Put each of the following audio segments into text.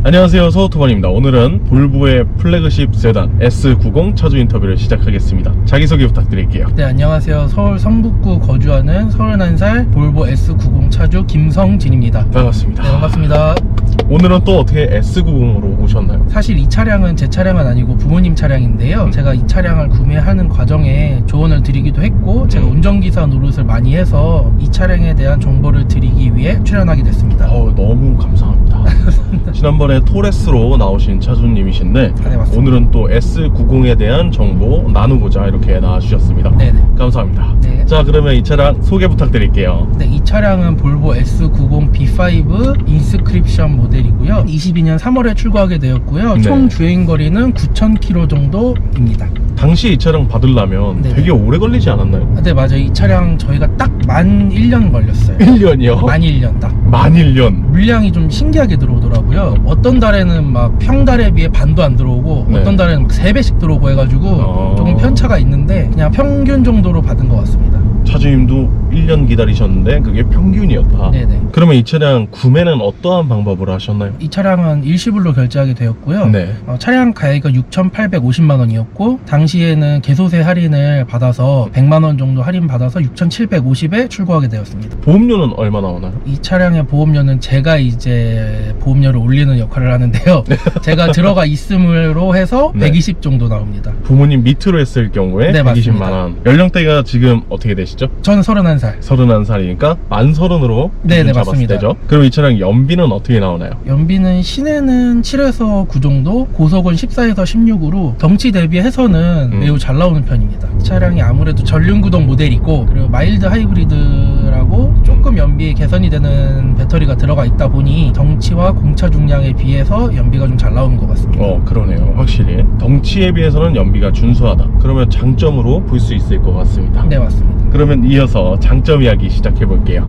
안녕하세요, 서우토반입니다. 오늘은 볼보의 플래그십 세단 S90 차주 인터뷰를 시작하겠습니다. 자기소개 부탁드릴게요. 네, 안녕하세요. 서울 성북구 거주하는 31살 볼보 S90 차주 김성진입니다. 반갑습니다. 네, 반갑습니다. 오늘은 또 어떻게 S90으로 오셨나요? 사실 이 차량은 제 차량은 아니고 부모님 차량인데요. 제가 이 차량을 구매하는 과정에 조언을 드리기도 했고 제가 운전기사 노릇을 많이 해서 이 차량에 대한 정보를 드리기 위해 출연하게 됐습니다. 너무 감사합니다. 지난번에 토레스로 나오신 차주님이신데 네, 맞습니다. 오늘은 또 S90에 대한 정보 나누고자 이렇게 나와주셨습니다. 네네. 감사합니다. 네. 자, 그러면 이 차량 소개 부탁드릴게요. 네, 이 차량은 볼보 S90 B5 인스크립션 모델이고요. 22년 3월에 출고하게 되었고요. 네. 총 주행거리는 9,000km 정도입니다. 당시 이 차량 받으려면 네네. 되게 오래 걸리지 않았나요? 네, 맞아요. 이 차량 저희가 딱 만 1년 걸렸어요. 1년이요? 만 1년 딱. 만 1년. 물량이 좀 신기하게 들어오더라고요. 어떤 달에는 막 평달에 비해 반도 안 들어오고 네. 어떤 달에는 3배씩 들어오고 해가지고 조금 편차가 있는데 그냥 평균 정도로 받은 것 같습니다. 차주님도 1년 기다리셨는데 그게 평균이었다. 네네. 그러면 이 차량 구매는 어떠한 방법으로 하셨나요? 이 차량은 일시불로 결제하게 되었고요. 네. 차량 가액은 6,850만 원이었고 당시에는 개소세 할인을 받아서 100만 원 정도 할인 받아서 6,750에 출고하게 되었습니다. 보험료는 얼마 나오나요? 이 차량의 보험료는 제가 이제 보험료를 올리는 역할을 하는데요. 제가 들어가 있음으로 해서 네. 120 정도 나옵니다. 부모님 밑으로 했을 경우에 네, 120만 맞습니다. 원. 연령대가 지금 어떻게 되시죠? 전 31살. 31살이니까 만 30으로 네네, 잡았을 맞습니다. 때죠. 그럼 이 차량 연비는 어떻게 나오나요? 연비는 시내는 7에서 9 정도, 고속은 14에서 16으로 덩치 대비해서는 매우 잘 나오는 편입니다. 이 차량이 아무래도 전륜구동 모델이고 그리고 마일드 하이브리드라고 조금 연비 개선이 되는 배터리가 들어가 있다 보니 덩치와 공차 중량에 비해서 연비가 좀 잘 나오는 것 같습니다. 그러네요. 확실히 덩치에 비해서는 연비가 준수하다. 그러면 장점으로 볼 수 있을 것 같습니다. 네, 맞습니다. 그러면 이어서 장점 이야기 시작해 볼게요.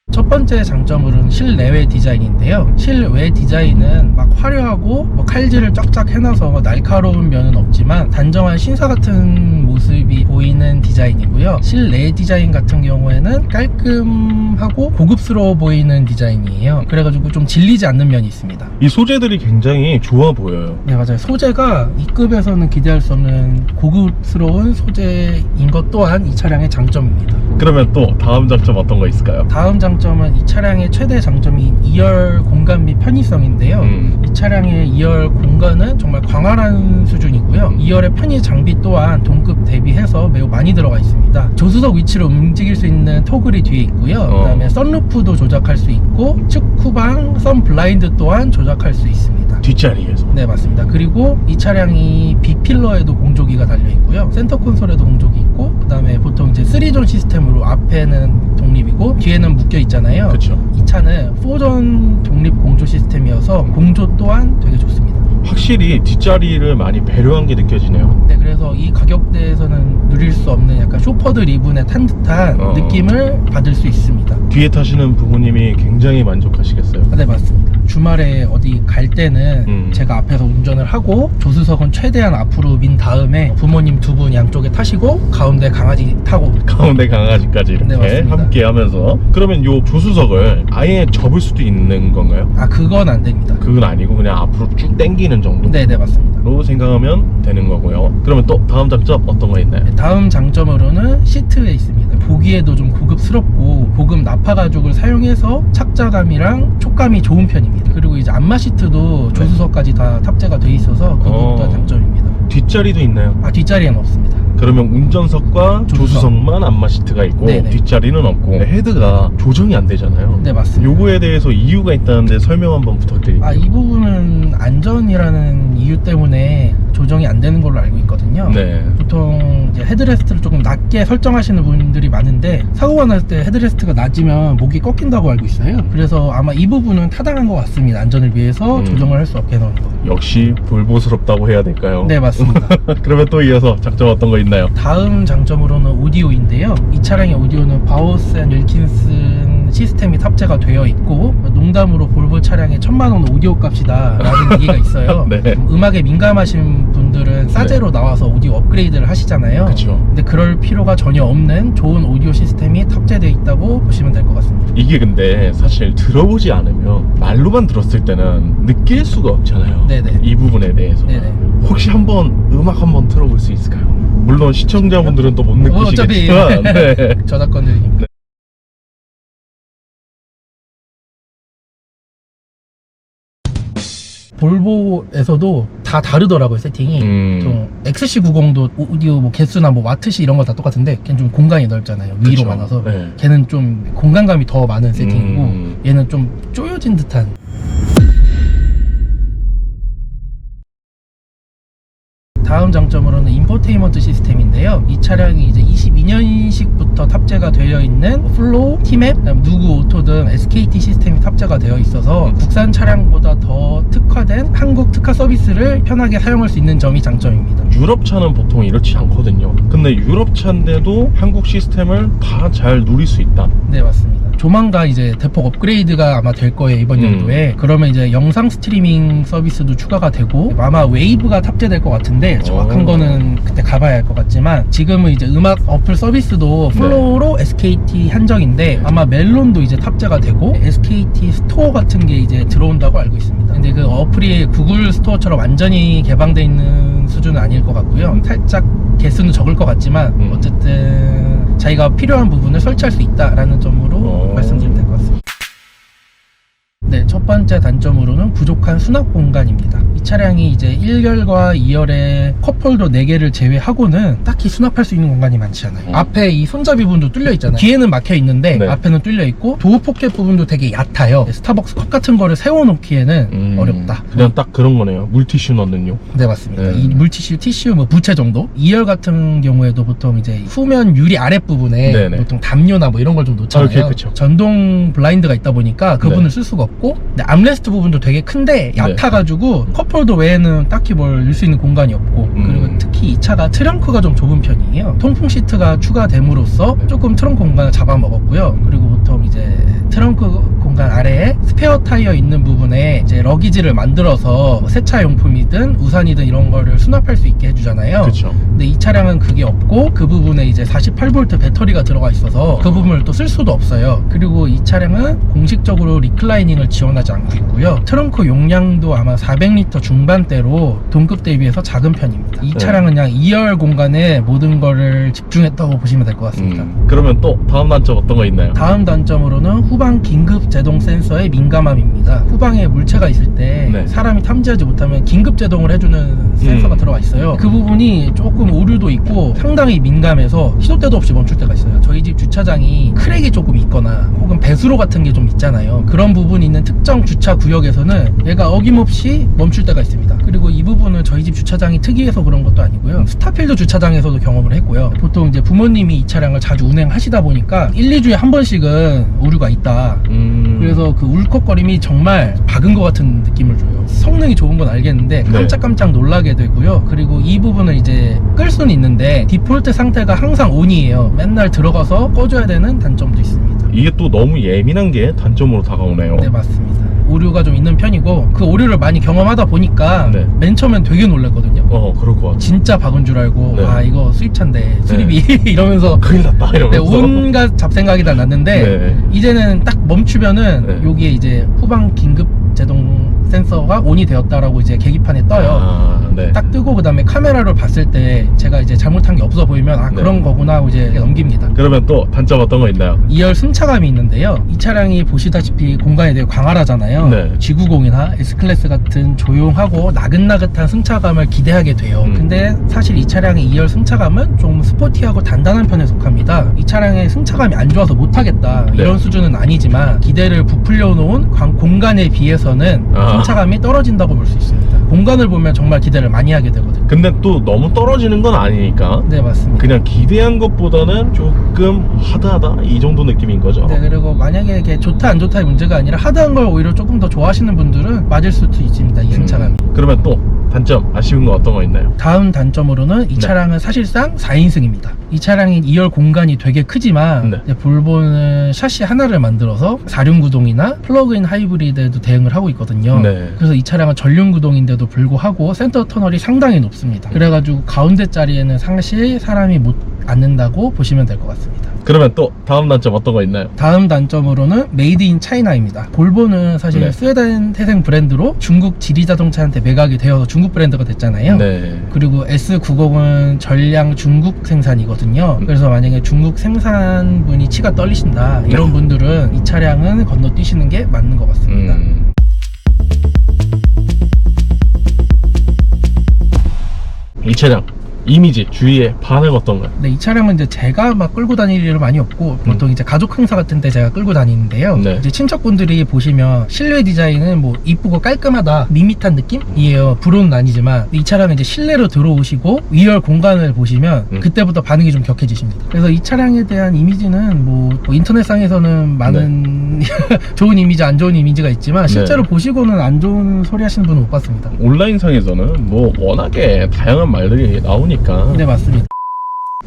첫 번째 장점으로는 실내외 디자인인데요. 실외 디자인은 막 화려하고 칼질을 쫙쫙 해놔서 날카로운 면은 없지만 단정한 신사 같은 모습이 보이는 디자인이고요. 실내 디자인 같은 경우에는 깔끔하고 고급스러워 보이는 디자인이에요. 그래가지고 좀 질리지 않는 면이 있습니다. 이 소재들이 굉장히 좋아 보여요. 네, 맞아요. 소재가 이 급에서는 기대할 수 없는 고급스러운 소재인 것 또한 이 차량의 장점입니다. 그러면 또 다음 장점 어떤 거 있을까요? 다음 장점은 이 차량의 최대 장점이 2열 공간 및 편의성인데요. 이 차량의 2열 공간은 정말 광활한 수준이고요. 2열의 편의 장비 또한 동급 대비해서 매우 많이 들어가 있습니다. 조수석 위치를 움직일 수 있는 토글이 뒤에 있고요. 그 다음에 선루프도 조작할 수 있고 측후방 선 블라인드 또한 조작할 수 있습니다. 뒷자리에서. 네, 맞습니다. 그리고 이 차량이 B필러에도 공조기가 달려 있고요. 센터 콘솔에도 공조기 있고 그 다음에 보통 이제 3존 시스템으로 앞에는 독립이고 뒤에는 묶여 있잖아요. 그쵸. 이 차는 4존 독립 공조 시스템이어서 공조 또한 되게 좋습니다. 확실히 뒷자리를 많이 배려한 게 느껴지네요. 네, 그래서 이 가격대에서는 누릴 수 없는 약간 쇼퍼드 리븐에 탄 듯한 느낌을 받을 수 있습니다. 뒤에 타시는 부모님이 굉장히 만족하시겠어요. 네, 맞습니다. 주말에 어디 갈 때는 제가 앞에서 운전을 하고 조수석은 최대한 앞으로 민 다음에 부모님 두 분 양쪽에 타시고 가운데 강아지 타고 가운데 강아지까지 이렇게 네, 맞습니다. 함께 하면서. 그러면 요 조수석을 아예 접을 수도 있는 건가요? 그건 안 됩니다. 그건 아니고 그냥 앞으로 쭉 당기는 정도? 네, 맞습니다. 로 생각하면 되는 거고요. 그러면 또 다음 장점 어떤 거 있나요? 다음 장점으로는 시트에 있습니다. 보기에도 좀 고급스럽고 고급 나파 가죽을 사용해서 착자감이랑 촉감이 좋은 편입니다. 그리고 이제 안마 시트도 조수석까지 다 탑재가 돼 있어서 그것도 장점입니다. 뒷자리도 있나요? 뒷자리는 없습니다. 그러면 운전석과 조수석만 안마 시트가 있고 네네. 뒷자리는 없고 헤드가 조정이 안 되잖아요. 네, 맞습니다. 요거에 대해서 이유가 있다는데 설명 한번 부탁드릴게요. 이 부분은 안전이라는 이유 때문에 조정이 안 되는 걸로 알고 있거든요. 네. 보통 이제 헤드레스트를 조금 낮게 설정하시는 분들이 많은데 사고가 날 때 헤드레스트가 낮으면 목이 꺾인다고 알고 있어요. 그래서 아마 이 부분은 타당한 것 같습니다. 안전을 위해서 조정을 할 수 없게 해놓은 거. 역시 볼보스럽다고 해야 될까요? 네, 맞습니다. 그러면 또 이어서 장점 어떤 거 있나요? 다음 장점으로는 오디오인데요. 이 차량의 오디오는 바우스 앤 윌킨슨 시스템이 탑재가 되어 있고 농담으로 볼보 차량의 1,000만 원 오디오 값이다 라는 얘기가 있어요. 네. 음악에 민감하신 분들 분들은 싸제로 나와서 오디오 업그레이드를 하시잖아요. 그쵸. 근데 그럴 필요가 전혀 없는 좋은 오디오 시스템이 탑재되어 있다고 보시면 될 것 같습니다. 이게 근데 사실 들어보지 않으면 말로만 들었을 때는 느낄 수가 없잖아요. 네네. 이 부분에 대해서. 네네. 혹시 한번 음악 한번 들어볼 수 있을까요? 물론 시청자분들은 또 못 어차피 느끼시겠지만 네. 저작권들이니까. 볼보에서도 다 다르더라고요, 세팅이. 좀 XC90도 오디오 뭐 개수나 뭐 와트시 이런 거 다 똑같은데 걔는 좀 공간이 넓잖아요. 위로 그쵸. 많아서. 네. 걔는 좀 공간감이 더 많은 세팅이고 얘는 좀 쪼여진 듯한. 다음 장점으로는 인포테인먼트 시스템인데요. 이 차량이 이제 22년식부터 탑재가 되어 있는 플로우, 티맵, 누구 오토 등 SKT 시스템이 탑재가 되어 있어서 국산 차량보다 더 특화된 한국 특화 서비스를 편하게 사용할 수 있는 점이 장점입니다. 유럽 차는 보통 이렇지 않거든요. 근데 유럽 차인데도 한국 시스템을 다 잘 누릴 수 있다. 네, 맞습니다. 조만간 이제 대폭 업그레이드가 아마 될 거예요, 이번 연도에. 그러면 이제 영상 스트리밍 서비스도 추가가 되고 아마 웨이브가 탑재될 것 같은데 정확한 거는 그때 가봐야 할 것 같지만 지금은 이제 음악 어플 서비스도 플로우로 SKT 한정인데 아마 멜론도 이제 탑재가 되고 SKT 스토어 같은 게 이제 들어온다고 알고 있습니다. 근데 그 어플이 구글 스토어처럼 완전히 개방되어 있는 수준은 아닐 것 같고요. 살짝 개수는 적을 것 같지만 어쨌든 자기가 필요한 부분을 설치할 수 있다라는 점으로 말씀드리면 될 것 같습니다. 네, 첫 번째 단점으로는 부족한 수납 공간입니다. 이 차량이 이제 1열과 2열에 컵홀더 4개를 제외하고는 딱히 수납할 수 있는 공간이 많지 않아요. 앞에 이 손잡이 부분도 뚫려 있잖아요. 뒤에는 막혀 있는데 네. 앞에는 뚫려 있고 도어 포켓 부분도 되게 얕아요. 스타벅스 컵 같은 거를 세워놓기에는 어렵다. 그냥 딱 그런 거네요. 물티슈 넣는요. 네, 맞습니다. 네. 이 물티슈, 티슈, 뭐 부채 정도? 2열 같은 경우에도 보통 이제 후면 유리 아랫부분에 네네. 보통 담요나 뭐 이런 걸 좀 놓잖아요. 아, 그쵸. 전동 블라인드가 있다 보니까 그 네. 부분을 쓸 수가 없고, 근데 암레스트 부분도 되게 큰데 얕아가지고 컵홀더 외에는 딱히 뭘 넣을 수 있는 공간이 없고, 그리고 특히 이 차가 트렁크가 좀 좁은 편이에요. 통풍 시트가 추가됨으로써 조금 트렁크 공간을 잡아먹었고요. 그리고 보통 이제 트렁크 공간 아래에 스페어 타이어 있는 부분에 이제 러기지를 만들어서 뭐 세차 용품이든 우산이든 이런 거를 수납할 수 있게 해주잖아요. 그렇죠. 근데 이 차량은 그게 없고 그 부분에 이제 48V 배터리가 들어가 있어서 그 부분을 또 쓸 수도 없어요. 그리고 이 차량은 공식적으로 리클라이닝을 지원하지 않고 있고요. 트렁크 용량도 아마 400리터 중반대로 동급 대비해서 작은 편입니다. 이 차량은 그냥 2열 공간에 모든 거를 집중했다고 보시면 될 것 같습니다. 그러면 또 다음 단점 어떤 거 있나요? 다음 단점으로는 후방 긴급 제동 센서의 민감함입니다. 후방에 물체가 있을 때 네. 사람이 탐지하지 못하면 긴급 제동을 해주는 센서가 들어가 있어요. 그 부분이 조금 오류도 있고 상당히 민감해서 시도 때도 없이 멈출 때가 있어요. 저희 집 주차장이 크랙이 조금 있거나 혹은 배수로 같은 게 좀 있잖아요. 그런 부분이 있는 특정 주차 구역에서는 얘가 어김없이 멈출 때가 있습니다. 그리고 이 부분은 저희 집 주차장이 특이해서 그런 것도 아니고요. 스타필드 주차장에서도 경험을 했고요. 보통 이제 부모님이 이 차량을 자주 운행하시다 보니까 1, 2주에 한 번씩은 오류가 있다. 그래서 그 울컥거림이 정말 박은 것 같은 느낌을 줘요. 성능이 좋은 건 알겠는데 깜짝깜짝 놀라게 되고요. 그리고 이 부분을 이제 끌 수는 있는데 디폴트 상태가 항상 ON이에요. 맨날 들어가서 꺼줘야 되는 단점도 있습니다. 이게 또 너무 예민한 게 단점으로 다가오네요. 네, 맞습니다. 오류가 좀 있는 편이고 그 오류를 많이 경험하다 보니까 맨 처음엔 되게 놀랐거든요. 그럴 것 같아요. 진짜 박은 줄 알고 네. 아 이거 수입차인데 수리비 이러면서 큰일 났다 네, 이러면서 온갖 잡생각이 다 났는데 네. 이제는 딱 멈추면은 여기에 이제 후방 긴급 제동 센서가 온이 되었다라고 이제 계기판에 떠요. 네. 딱 뜨고 그 다음에 카메라로 봤을 때 제가 이제 잘못한 게 없어 보이면 아 그런 거구나 하고 이제 넘깁니다. 그러면 또 단점 어떤 거 있나요? 2열 승차감이 있는데요. 이 차량이 보시다시피 공간이 되게 광활하잖아요. 네. G90이나 S클래스 같은 조용하고 나긋나긋한 승차감을 기대하게 돼요. 근데 사실 이 차량의 2열 승차감은 좀 스포티하고 단단한 편에 속합니다. 이 차량의 승차감이 안 좋아서 못하겠다 이런 수준은 아니지만 기대를 부풀려 놓은 공간에 비해서는 승차감이 떨어진다고 볼 수 있습니다. 공간을 보면 정말 기대를 많이 하게 되거든요. 근데 또 너무 떨어지는 건 아니니까 네, 맞습니다. 그냥 기대한 것보다는 조금 하드하다 이 정도 느낌인 거죠. 네, 그리고 만약에 이게 좋다 안 좋다의 문제가 아니라 하드한 걸 오히려 조금 더 좋아하시는 분들은 맞을 수도 있습니다. 이 승차감이. 그러면 또 단점 아쉬운 거 어떤 거 있나요? 다음 단점으로는 이 네. 차량은 사실상 4인승입니다. 이 차량이 2열 공간이 되게 크지만 네. 이제 볼보는 샤시 하나를 만들어서 4륜구동이나 플러그인 하이브리드에도 대응을 하고 있거든요. 네. 그래서 이 차량은 전륜구동인데도 불구하고 센터 터널이 상당히 높습니다. 그래가지고 가운데 자리에는 상시 사람이 못 앉는다고 보시면 될 것 같습니다. 그러면 또 다음 단점 어떤 거 있나요? 다음 단점으로는 메이드 인 차이나입니다. 볼보는 사실 네. 스웨덴 태생 브랜드로 중국 지리자동차한테 매각이 되어서 중국 브랜드가 됐잖아요. 네. 그리고 S90은 전량 중국 생산이거든요. 그래서 만약에 중국 생산분이 치가 떨리신다 이런 분들은 이 차량은 건너뛰시는 게 맞는 것 같습니다. 이 차량 이미지 주위에 반응 어떤가요? 네, 이 차량은 이제 제가 막 끌고 다닐 일은 많이 없고 보통 이제 가족 행사 같은 데 제가 끌고 다니는데요. 네. 이제 친척분들이 보시면 실내 디자인은 뭐 이쁘고 깔끔하다, 밋밋한 느낌이에요. 불호는 아니지만 이 차량은 이제 실내로 들어오시고 위열 공간을 보시면 그때부터 반응이 좀 격해지십니다. 그래서 이 차량에 대한 이미지는 뭐 인터넷상에서는 많은 좋은 이미지, 안 좋은 이미지가 있지만 실제로 보시고는 안 좋은 소리 하시는 분은 못 봤습니다. 온라인상에서는 뭐 워낙에 다양한 말들이 나오니까 네, 맞습니다.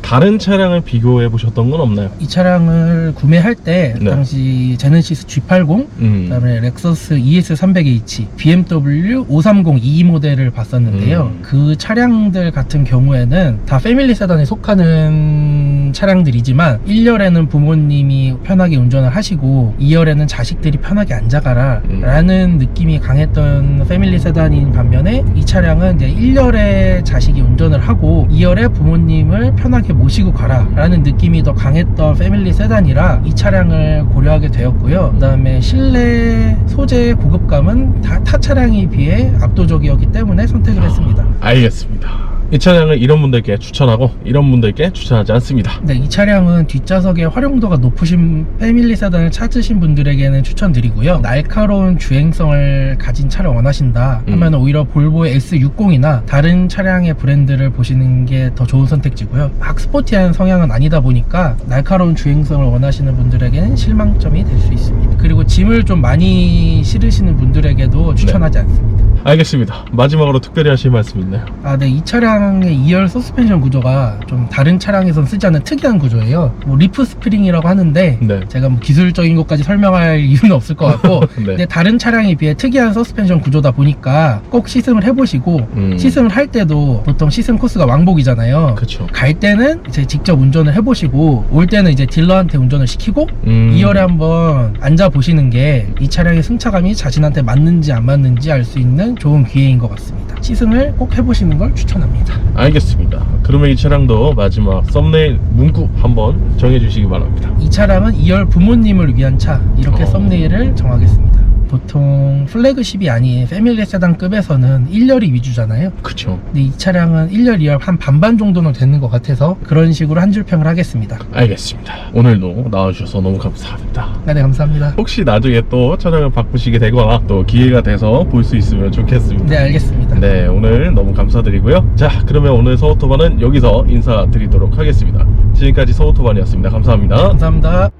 다른 차량을 비교해 보셨던 건 없나요? 이 차량을 구매할 때 네. 당시 제네시스 G80, 그다음에 렉서스 ES300H, BMW 530E 모델을 봤었는데요. 그 차량들 같은 경우에는 다 패밀리 세단에 속하는 차량들이지만 1열에는 부모님이 편하게 운전을 하시고 2열에는 자식들이 편하게 앉아가라 라는 느낌이 강했던 패밀리 세단인 반면에 이 차량은 이제 1열에 자식이 운전을 하고 2열에 부모님을 편하게 모시고 가라 라는 느낌이 더 강했던 패밀리 세단이라 이 차량을 고려하게 되었고요. 그 다음에 실내 소재의 고급감은 다 타 차량에 비해 압도적이었기 때문에 선택을 했습니다. 알겠습니다. 이 차량을 이런 분들께 추천하고 이런 분들께 추천하지 않습니다. 네, 이 차량은 뒷좌석의 활용도가 높으신 패밀리 세단을 찾으신 분들에게는 추천드리고요. 날카로운 주행성을 가진 차를 원하신다 하면 오히려 볼보의 S60이나 다른 차량의 브랜드를 보시는 게 더 좋은 선택지고요. 막 스포티한 성향은 아니다 보니까 날카로운 주행성을 원하시는 분들에게는 실망점이 될 수 있습니다. 그리고 짐을 좀 많이 실으시는 분들에게도 추천하지 않습니다. 알겠습니다. 마지막으로 특별히 하실 말씀 있나요? 네, 이 차량의 2열 서스펜션 구조가 좀 다른 차량에선 쓰지 않는 특이한 구조예요. 뭐 리프 스프링이라고 하는데 네. 제가 뭐 기술적인 것까지 설명할 이유는 없을 것 같고 네. 근데 다른 차량에 비해 특이한 서스펜션 구조다 보니까 꼭 시승을 해보시고 시승을 할 때도 보통 시승 코스가 왕복이잖아요. 그렇죠. 갈 때는 이제 직접 운전을 해보시고 올 때는 이제 딜러한테 운전을 시키고 2열에 한번 앉아보시는 게 이 차량의 승차감이 자신한테 맞는지 안 맞는지 알 수 있는 좋은 기회인 것 같습니다. 시승을 꼭 해보시는 걸 추천합니다. 알겠습니다. 그러면 이 차량도 마지막 썸네일 문구 한번 정해주시기 바랍니다. 이 차량은 2열 부모님을 위한 차, 이렇게 썸네일을 정하겠습니다. 보통 플래그십이 아닌 패밀리 세단급에서는 1열이 위주잖아요. 그쵸. 근데 이 차량은 1열, 2열 한 반반 정도는 되는 것 같아서 그런 식으로 한 줄 평을 하겠습니다. 알겠습니다. 오늘도 나와주셔서 너무 감사합니다. 네, 감사합니다. 혹시 나중에 또 차량을 바꾸시게 되거나 또 기회가 돼서 볼 수 있으면 좋겠습니다. 네, 알겠습니다. 네, 오늘 너무 감사드리고요. 자, 그러면 오늘 서우토반은 여기서 인사드리도록 하겠습니다. 지금까지 서우토반이었습니다. 감사합니다. 감사합니다.